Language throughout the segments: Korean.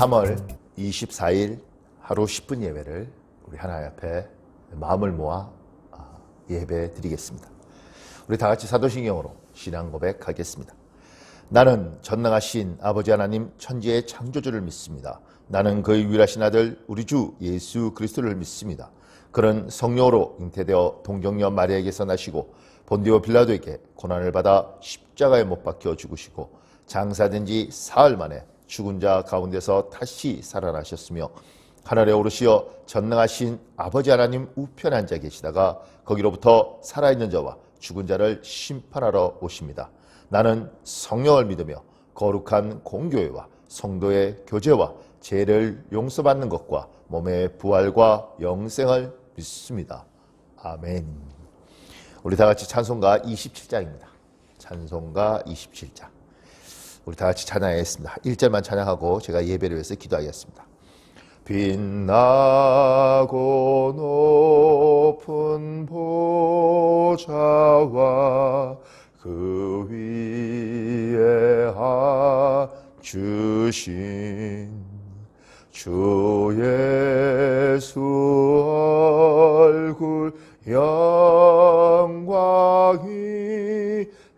3월 24일 하루 10분 예배를 우리 하나님 앞에 마음을 모아 예배 드리겠습니다. 우리 다 같이 사도신경으로 신앙 고백하겠습니다. 나는 전능하신 아버지 하나님 천지의 창조주를 믿습니다. 나는 그의 유일하신 아들 우리 주 예수 그리스도를 믿습니다. 그는 성령으로 잉태되어 동정녀 마리아에게서 나시고 본디오 빌라도에게 고난을 받아 십자가에 못 박혀 죽으시고 장사된 지 사흘 만에 죽은 자 가운데서 다시 살아나셨으며 하늘에 오르시어 전능하신 아버지 하나님 우편에 앉아 계시다가 거기로부터 살아있는 자와 죽은 자를 심판하러 오십니다. 나는 성령을 믿으며 거룩한 공교회와 성도의 교제와 죄를 용서받는 것과 몸의 부활과 영생을 믿습니다. 아멘. 우리 다 같이 찬송가 27장입니다. 찬송가 27장. 우리 다 같이 찬양하겠습니다. 1절만 찬양하고 제가 예배를 위해서 기도하겠습니다. 빛나고 높은 보좌와 그 위에 앉으신 주 예수 얼굴 영광이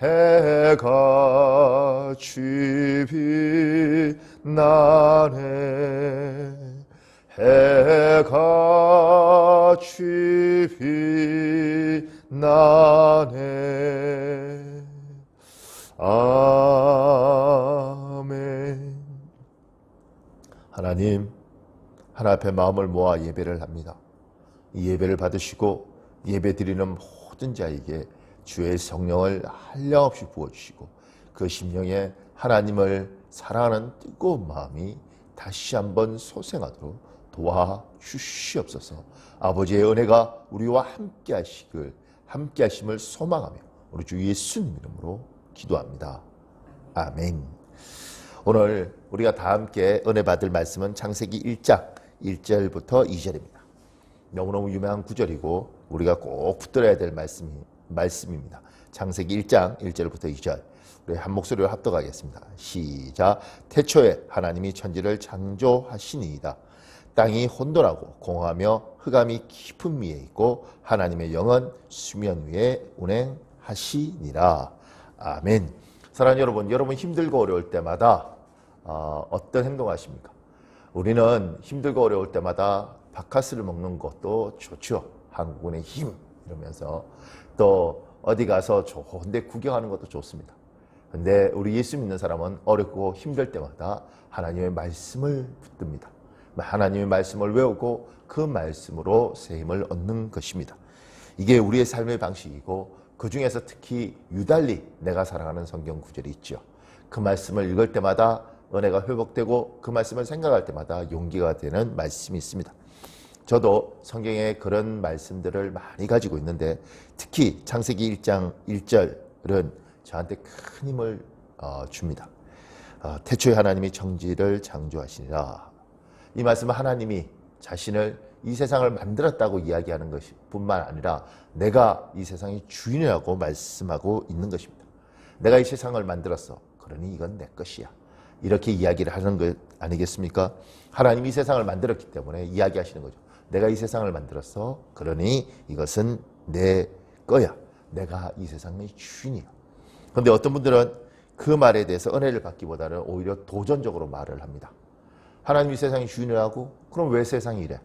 해같이 빛나네 해같이 빛나네 아멘. 하나님, 하나님 앞에 마음을 모아 예배를 합니다. 이 예배를 받으시고 예배 드리는 모든 자에게 주의 성령을 한량없이 부어주시고 그 심령에 하나님을 사랑하는 뜨거운 마음이 다시 한번 소생하도록 도와주시옵소서. 아버지의 은혜가 우리와 함께 하심을 소망하며 우리 주 예수님 이름으로 기도합니다. 아멘. 오늘 우리가 다 함께 은혜 받을 말씀은 창세기 1장 1절부터 2절입니다. 너무너무 유명한 구절이고 우리가 꼭 붙들어야 될 말씀입니다. 창세기 1장 1절부터 2절 우리 한 목소리로 합독하겠습니다. 시작. 태초에 하나님이 천지를 창조하시니이다. 땅이 혼돈하고 공허하며 흑암이 깊은 미에 있고 하나님의 영은 수면 위에 운행하시니라. 아멘. 사랑하는 여러분 힘들고 어려울 때마다 어떤 행동하십니까? 우리는 힘들고 어려울 때마다 바카스를 먹는 것도 좋죠. 한국인의 힘 이러면서 또 어디 가서 좋은데 구경하는 것도 좋습니다. 근데 우리 예수 믿는 사람은 어렵고 힘들 때마다 하나님의 말씀을 붙듭니다. 하나님의 말씀을 외우고 그 말씀으로 새 힘을 얻는 것입니다. 이게 우리의 삶의 방식이고 그 중에서 특히 유달리 내가 사랑하는 성경 구절이 있죠. 그 말씀을 읽을 때마다 은혜가 회복되고 그 말씀을 생각할 때마다 용기가 되는 말씀이 있습니다. 저도 성경에 그런 말씀들을 많이 가지고 있는데 특히 창세기 1장 1절은 저한테 큰 힘을 줍니다. 태초에 하나님이 천지를 창조하시니라. 이 말씀은 하나님이 자신을 이 세상을 만들었다고 이야기하는 것이 뿐만 아니라 내가 이 세상의 주인이라고 말씀하고 있는 것입니다. 내가 이 세상을 만들었어. 그러니 이건 내 것이야. 이렇게 이야기를 하는 것 아니겠습니까? 하나님이 이 세상을 만들었기 때문에 이야기하시는 거죠. 내가 이 세상을 만들었어. 그러니 이것은 내 거야. 내가 이 세상의 주인이야. 그런데 어떤 분들은 그 말에 대해서 은혜를 받기보다는 오히려 도전적으로 말을 합니다. 하나님이 세상의 주인이라고? 그럼 왜 세상이 이래?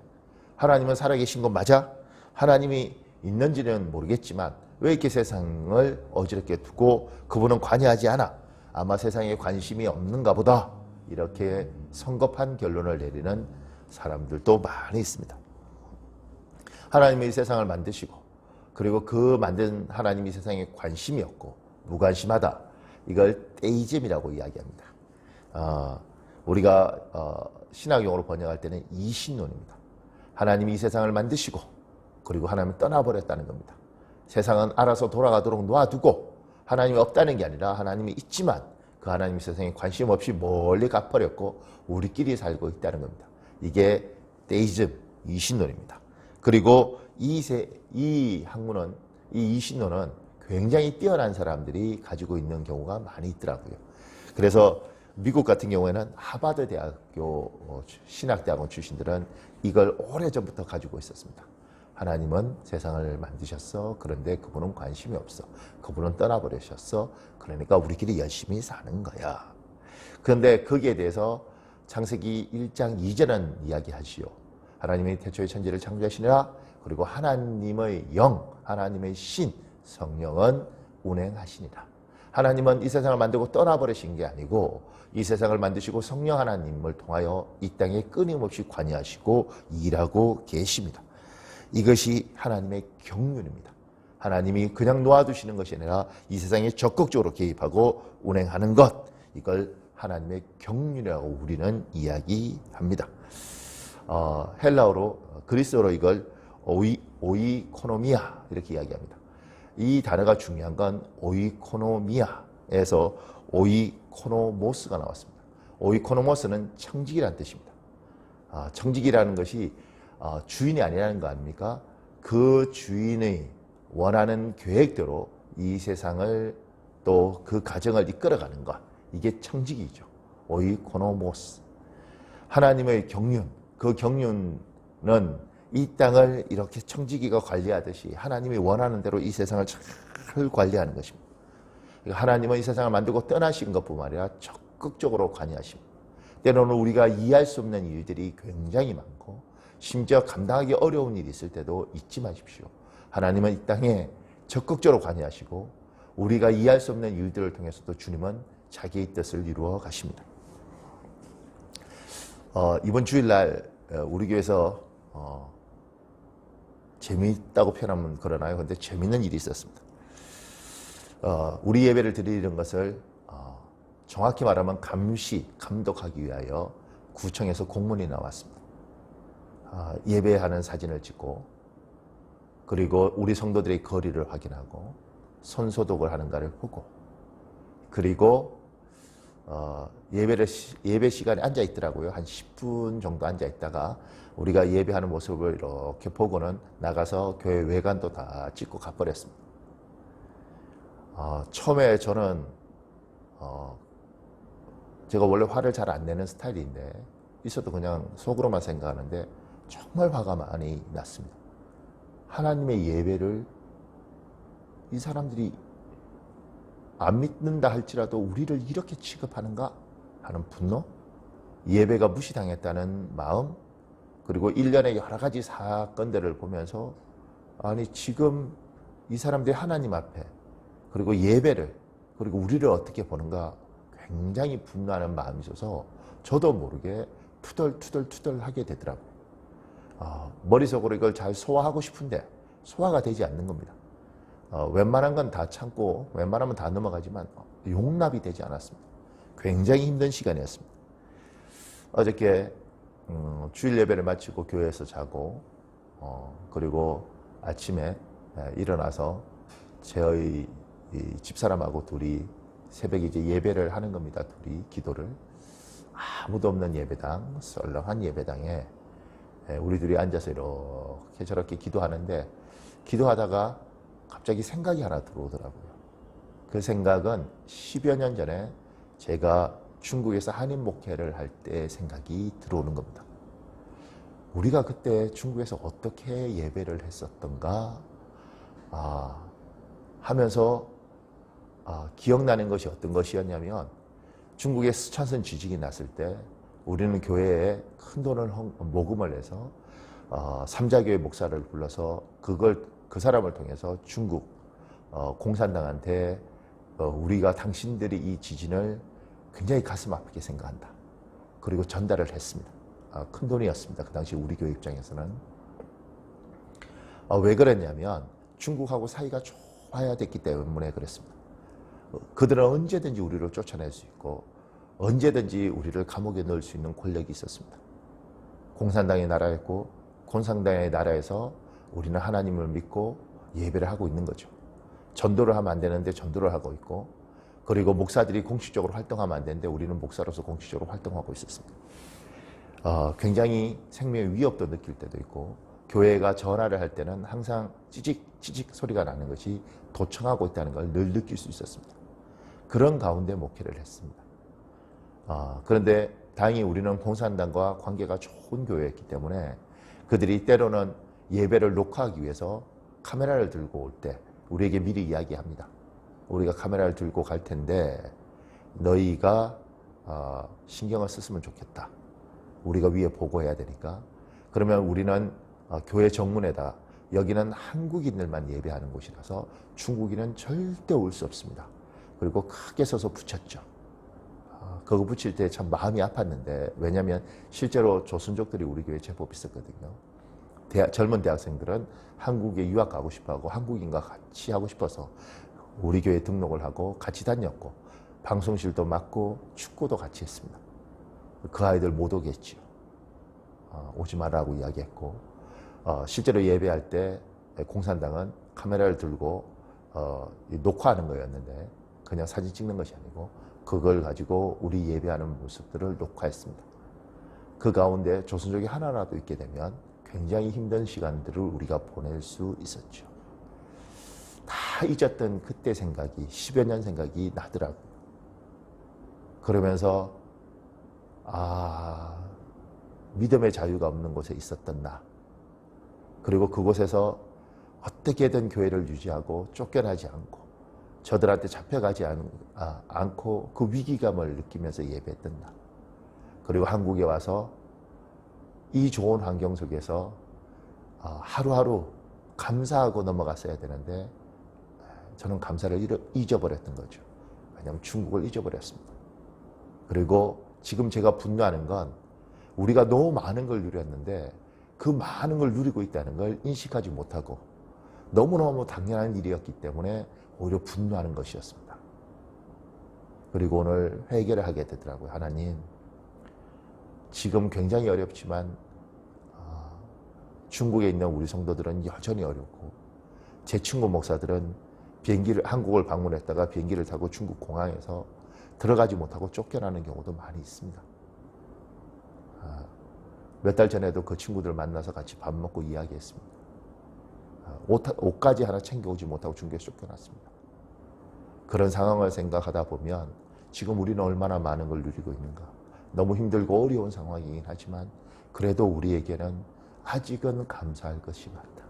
하나님은 살아계신 건 맞아? 하나님이 있는지는 모르겠지만 왜 이렇게 세상을 어지럽게 두고 그분은 관여하지 않아? 아마 세상에 관심이 없는가 보다. 이렇게 성급한 결론을 내리는 사람들도 많이 있습니다. 하나님이 이 세상을 만드시고 그리고 그 만든 하나님이 세상에 관심이 없고 무관심하다. 이걸 테이즘이라고 이야기합니다. 우리가 신학용어로 번역할 때는 이신론입니다. 하나님이 이 세상을 만드시고 그리고 하나님은 떠나버렸다는 겁니다. 세상은 알아서 돌아가도록 놔두고 하나님이 없다는 게 아니라 하나님이 있지만 그 하나님이 세상에 관심 없이 멀리 가버렸고 우리끼리 살고 있다는 겁니다. 이게 데이즘, 이신론입니다. 그리고 이 학문은, 이 이신론은 굉장히 뛰어난 사람들이 가지고 있는 경우가 많이 있더라고요. 그래서 미국 같은 경우에는 하버드 대학교 신학대학원 출신들은 이걸 오래전부터 가지고 있었습니다. 하나님은 세상을 만드셨어. 그런데 그분은 관심이 없어. 그분은 떠나버리셨어. 그러니까 우리끼리 열심히 사는 거야. 그런데 거기에 대해서 창세기 1장 2절은 이야기하시오. 하나님이 태초에 천지를 창조하시니라. 그리고 하나님의 영, 하나님의 신, 성령은 운행하시니라. 하나님은 이 세상을 만들고 떠나버리신 게 아니고 이 세상을 만드시고 성령 하나님을 통하여 이 땅에 끊임없이 관여하시고 일하고 계십니다. 이것이 하나님의 경륜입니다. 하나님이 그냥 놓아두시는 것이 아니라 이 세상에 적극적으로 개입하고 운행하는 것, 이걸 하나님의 경륜이라고 우리는 이야기합니다. 헬라어로 그리스어로 이걸 오이코노미아 이렇게 이야기합니다. 이 단어가 중요한 건 오이코노미아에서 오이코노모스가 나왔습니다. 오이코노모스는 청직이라는 뜻입니다. 청직이라는 것이 주인이 아니라는 거 아닙니까? 그 주인의 원하는 계획대로 이 세상을 또 그 가정을 이끌어가는 것, 이게 청직이죠. 오이코노모스. 하나님의 경륜, 그 경륜은 이 땅을 이렇게 청지기가 관리하듯이 하나님이 원하는 대로 이 세상을 잘 관리하는 것입니다. 하나님은 이 세상을 만들고 떠나신 것뿐만 아니라 적극적으로 관여하십니다. 때로는 우리가 이해할 수 없는 일들이 굉장히 많고 심지어 감당하기 어려운 일이 있을 때도 잊지 마십시오. 하나님은 이 땅에 적극적으로 관여하시고 우리가 이해할 수 없는 일들을 통해서도 주님은 자기의 뜻을 이루어 가십니다. 이번 주일날 우리 교회에서 재미있다고 표현하면 그러나요? 근데 재미있는 일이 있었습니다. 우리 예배를 드리는 것을 정확히 말하면 감독하기 위하여 구청에서 공문이 나왔습니다. 예배하는 사진을 찍고 그리고 우리 성도들의 거리를 확인하고 손소독을 하는가를 보고 그리고 예배 시간에 앉아 있더라고요. 한 10분 정도 앉아 있다가 우리가 예배하는 모습을 이렇게 보고는 나가서 교회 외관도 다 찍고 가버렸습니다. 처음에 저는 제가 원래 화를 잘 안 내는 스타일인데 있어도 그냥 속으로만 생각하는데 정말 화가 많이 났습니다. 하나님의 예배를 이 사람들이 안 믿는다 할지라도 우리를 이렇게 취급하는가 하는 분노, 예배가 무시당했다는 마음, 그리고 일련의 여러 가지 사건들을 보면서 아니 지금 이 사람들이 하나님 앞에 그리고 예배를 그리고 우리를 어떻게 보는가 굉장히 분노하는 마음이 있어서 저도 모르게 투덜투덜하게 되더라고요. 머릿속으로 이걸 잘 소화하고 싶은데 소화가 되지 않는 겁니다. 웬만한 건 다 참고 웬만하면 다 넘어가지만 용납이 되지 않았습니다. 굉장히 힘든 시간이었습니다. 어저께 주일 예배를 마치고 교회에서 자고 그리고 아침에 일어나서 저희 집사람하고 둘이 새벽에 이제 예배를 하는 겁니다. 둘이 기도를 아무도 없는 예배당, 썰렁한 예배당에 우리 둘이 앉아서 이렇게 저렇게 기도하는데 기도하다가 갑자기 생각이 하나 들어오더라고요. 그 생각은 10여 년 전에 제가 중국에서 한인 목회를 할 때 생각이 들어오는 겁니다. 우리가 그때 중국에서 어떻게 예배를 했었던가 하면서 기억나는 것이 어떤 것이었냐면 중국에 스촨성 지진이 났을 때 우리는 교회에 큰 돈을 모금을 해서 삼자교회 목사를 불러서 그 사람을 통해서 중국 공산당한테 우리가 당신들이 이 지진을 굉장히 가슴 아프게 생각한다. 그리고 전달을 했습니다. 큰 돈이었습니다. 그 당시 우리 교회 입장에서는. 왜 그랬냐면 중국하고 사이가 좋아야 됐기 때문에 그랬습니다. 그들은 언제든지 우리를 쫓아낼 수 있고 언제든지 우리를 감옥에 넣을 수 있는 권력이 있었습니다. 공산당의 나라였고 공산당의 나라에서 우리는 하나님을 믿고 예배를 하고 있는 거죠. 전도를 하면 안 되는데 전도를 하고 있고 그리고 목사들이 공식적으로 활동하면 안 되는데 우리는 목사로서 공식적으로 활동하고 있었습니다. 굉장히 생명의 위협도 느낄 때도 있고 교회가 전화를 할 때는 항상 찌직 소리가 나는 것이 도청하고 있다는 걸 늘 느낄 수 있었습니다. 그런 가운데 목회를 했습니다. 그런데 다행히 우리는 공산당과 관계가 좋은 교회였기 때문에 그들이 때로는 예배를 녹화하기 위해서 카메라를 들고 올 때 우리에게 미리 이야기합니다. 우리가 카메라를 들고 갈 텐데 너희가 신경을 썼으면 좋겠다. 우리가 위에 보고해야 되니까. 그러면 우리는 교회 정문에다 여기는 한국인들만 예배하는 곳이라서 중국인은 절대 올 수 없습니다. 그리고 크게 써서 붙였죠. 그거 붙일 때 참 마음이 아팠는데, 왜냐하면 실제로 조선족들이 우리 교회에 제법 있었거든요. 젊은 대학생들은 한국에 유학 가고 싶어하고 한국인과 같이 하고 싶어서 우리 교회에 등록을 하고 같이 다녔고 방송실도 맡고 축구도 같이 했습니다. 그 아이들 못 오겠지요. 오지 말라고 이야기했고, 실제로 예배할 때 공산당은 카메라를 들고 녹화하는 거였는데 그냥 사진 찍는 것이 아니고 그걸 가지고 우리 예배하는 모습들을 녹화했습니다. 그 가운데 조선족이 하나라도 있게 되면 굉장히 힘든 시간들을 우리가 보낼 수 있었죠. 다 잊었던 그때 생각이 10여 년 생각이 나더라고요. 그러면서 믿음의 자유가 없는 곳에 있었던 나, 그리고 그곳에서 어떻게든 교회를 유지하고 쫓겨나지 않고 저들한테 잡혀가지 않고 그 위기감을 느끼면서 예배했던 나, 그리고 한국에 와서 이 좋은 환경 속에서 하루하루 감사하고 넘어갔어야 되는데 저는 감사를 잊어버렸던 거죠. 왜냐하면 중국을 잊어버렸습니다. 그리고 지금 제가 분노하는 건 우리가 너무 많은 걸 누렸는데 그 많은 걸 누리고 있다는 걸 인식하지 못하고 너무너무 당연한 일이었기 때문에 오히려 분노하는 것이었습니다. 그리고 오늘 회개를 하게 되더라고요. 하나님, 지금 굉장히 어렵지만 중국에 있는 우리 성도들은 여전히 어렵고 제 친구 목사들은 한국을 방문했다가 비행기를 타고 중국 공항에서 들어가지 못하고 쫓겨나는 경우도 많이 있습니다. 몇 달 전에도 그 친구들 만나서 같이 밥 먹고 이야기했습니다. 옷까지 하나 챙겨오지 못하고 중국에서 쫓겨났습니다. 그런 상황을 생각하다 보면 지금 우리는 얼마나 많은 걸 누리고 있는가. 너무 힘들고 어려운 상황이긴 하지만 그래도 우리에게는 아직은 감사할 것이 많다.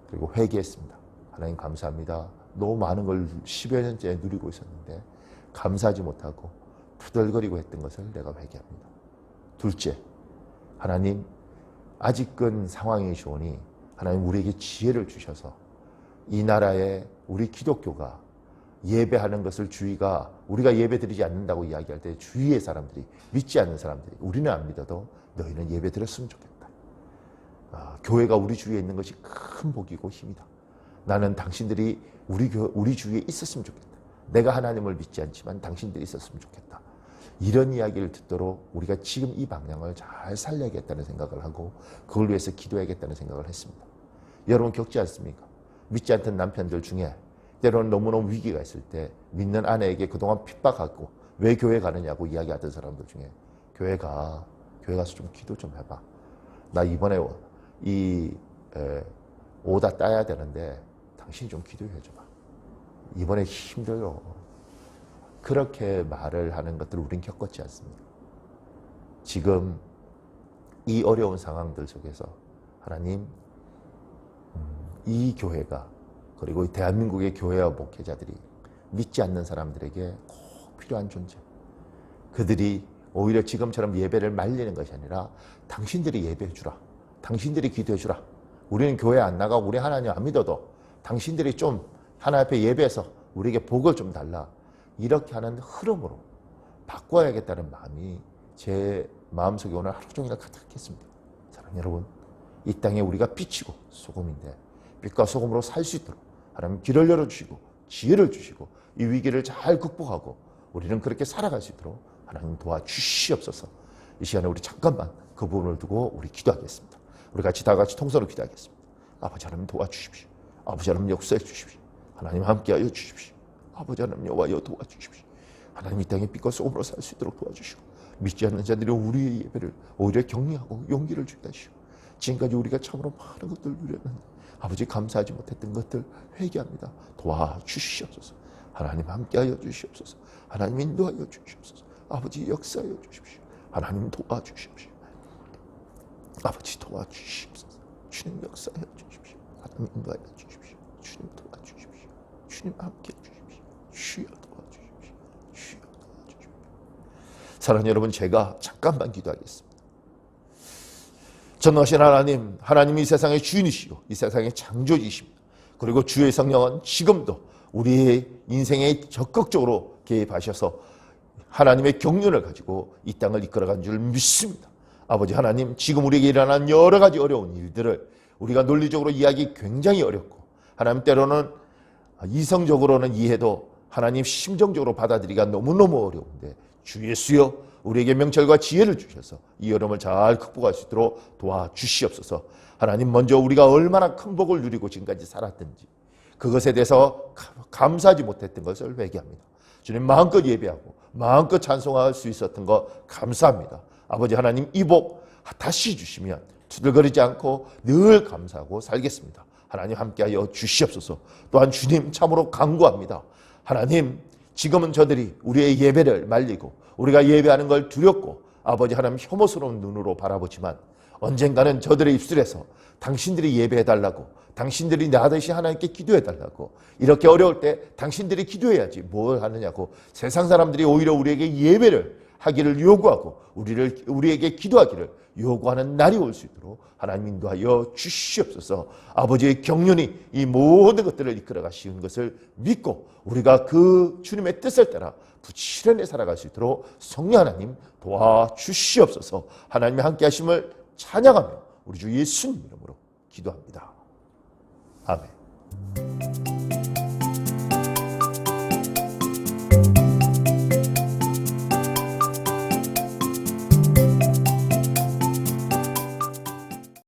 그리고 회개했습니다. 하나님 감사합니다. 너무 많은 걸 10여 년째 누리고 있었는데 감사하지 못하고 투덜거리고 했던 것을 내가 회개합니다. 둘째, 하나님, 아직은 상황이 좋으니 하나님 우리에게 지혜를 주셔서 이 나라에 우리 기독교가 예배하는 것을 우리가 예배 드리지 않는다고 이야기할 때 주위의 사람들이, 믿지 않는 사람들이, 우리는 안 믿어도 너희는 예배 드렸으면 좋겠다. 교회가 우리 주위에 있는 것이 큰 복이고 힘이다. 나는 당신들이 우리 주위에 있었으면 좋겠다. 내가 하나님을 믿지 않지만 당신들이 있었으면 좋겠다. 이런 이야기를 듣도록 우리가 지금 이 방향을 잘 살려야겠다는 생각을 하고 그걸 위해서 기도해야겠다는 생각을 했습니다. 여러분 겪지 않습니까? 믿지 않던 남편들 중에 때로는 너무너무 위기가 있을 때 믿는 아내에게 그동안 핍박하고 왜 교회 가느냐고 이야기하던 사람들 중에 교회 가서 좀 기도 좀 해봐. 나 이번에 오다 따야 되는데 당신이 좀 기도해줘봐. 이번에 힘들어. 그렇게 말을 하는 것들을 우린 겪었지 않습니까? 지금 이 어려운 상황들 속에서 하나님, 이 교회가, 그리고 이 대한민국의 교회와 목회자들이 믿지 않는 사람들에게 꼭 필요한 존재. 그들이 오히려 지금처럼 예배를 말리는 것이 아니라 당신들이 예배해주라. 당신들이 기도해주라. 우리는 교회 안 나가고 우리 하나님 안 믿어도 당신들이 좀 하나님 앞에 예배해서 우리에게 복을 좀 달라. 이렇게 하는 흐름으로 바꿔야겠다는 마음이 제 마음속에 오늘 하루 종일 가득했습니다. 사랑하는 여러분, 이 땅에 우리가 빛이고 소금인데 빛과 소금으로 살 수 있도록 하나님 길을 열어주시고 지혜를 주시고 이 위기를 잘 극복하고 우리는 그렇게 살아갈 수 있도록 하나님 도와주시옵소서. 이 시간에 우리 잠깐만 그 부분을 두고 우리 기도하겠습니다. 우리 다 같이 통성으로 기도하겠습니다. 아버지 하나님 도와주십시오. 아버지 하나님 역사해 주십시오. 하나님 함께하여 주십시오. 아버지 하나님 여호와여 도와주십시오. 하나님 이 땅에 빛과 소금으로 살 수 있도록 도와주시고 믿지 않는 자들이 우리의 예배를 오히려 격려하고 용기를 주게 하시고 지금까지 우리가 참으로 많은 것들을 누렸는데 아버지 감사하지 못했던 것들 회개합니다. 도와주시옵소서. 하나님 함께하여 주시옵소서. 하나님 인도하여 주시옵소서. 아버지 역사하여 주십시오. 하나님 도와주십시오. 아버지 도와주십시오. 주님 역사하여 주십시오. 하나님 인도하여 주십시오. 주님 도와주십시오. 주님 함께 해주십시오. 주여 도와주십시오. 주여 도와주십시오. 사랑하는 여러분, 제가 잠깐만 기도하겠습니다. 전능하신 하나님, 하나님이 이 세상의 주인이시고 이 세상의 창조주이십니다. 그리고 주의 성령은 지금도 우리의 인생에 적극적으로 개입하셔서 하나님의 경륜을 가지고 이 땅을 이끌어간 줄 믿습니다. 아버지 하나님, 지금 우리에게 일어난 여러 가지 어려운 일들을 우리가 논리적으로 이해하기 굉장히 어렵고, 하나님 때로는 이성적으로는 이해도 하나님 심정적으로 받아들이기가 너무너무 어려운데, 주 예수여 우리에게 명철과 지혜를 주셔서 이 어려움을 잘 극복할 수 있도록 도와주시옵소서. 하나님, 먼저 우리가 얼마나 큰 복을 누리고 지금까지 살았든지 그것에 대해서 감사하지 못했던 것을 회개합니다. 주님, 마음껏 예배하고 마음껏 찬송할 수 있었던 거 감사합니다. 아버지 하나님, 이 복 다시 주시면 투덜거리지 않고 늘 감사하고 살겠습니다. 하나님 함께하여 주시옵소서. 또한 주님, 참으로 간구합니다. 하나님, 지금은 저들이 우리의 예배를 말리고 우리가 예배하는 걸 두렵고 아버지 하나님 혐오스러운 눈으로 바라보지만, 언젠가는 저들의 입술에서 당신들이 예배해달라고, 당신들이 나듯이 하나님께 기도해달라고, 이렇게 어려울 때 당신들이 기도해야지 뭘 하느냐고 세상 사람들이 오히려 우리에게 예배를 하기를 요구하고 우리에게 기도하기를 요구하는 날이 올 수 있도록 하나님 인도하여 주시옵소서. 아버지의 경륜이 이 모든 것들을 이끌어 가시는 것을 믿고 우리가 그 주님의 뜻을 따라 부지런히 살아갈 수 있도록 성령 하나님 도와주시옵소서. 하나님의 함께 하심을 찬양하며 우리 주 예수님 이름으로 기도합니다. 아멘.